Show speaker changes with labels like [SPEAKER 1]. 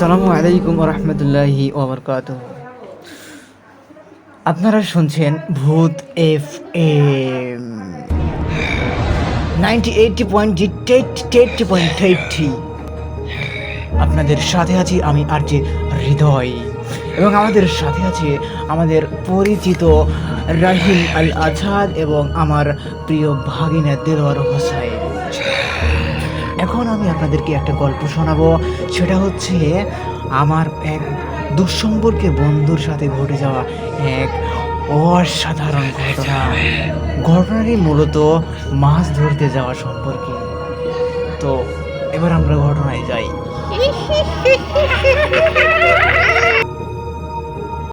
[SPEAKER 1] আসসালামু আলাইকুম রহমতুল্লাহি ওবরকাতুহ। আপনারা শুনছেন ভূত এফ এম 98.80. আপনাদের সাথে আছি আমি আর যে হৃদয়, এবং আমাদের সাথে আছে আমাদের পরিচিত রাহিম আল আজাদ এবং আমার প্রিয় ভাগিনা দেলোয়ার হোসাইন। এখন আমি আপনাদেরকে একটা গল্প শোনাবো। সেটা হচ্ছে আমার এক দুঃসম্পর্কে বন্ধুর সাথে ঘটে যাওয়া এক অসাধারণ ঘটনা। ঘটনাটি মূলত মাছ ধরতে যাওয়া সম্পর্কে। তো এবার আমরা ঘটনায় যাই।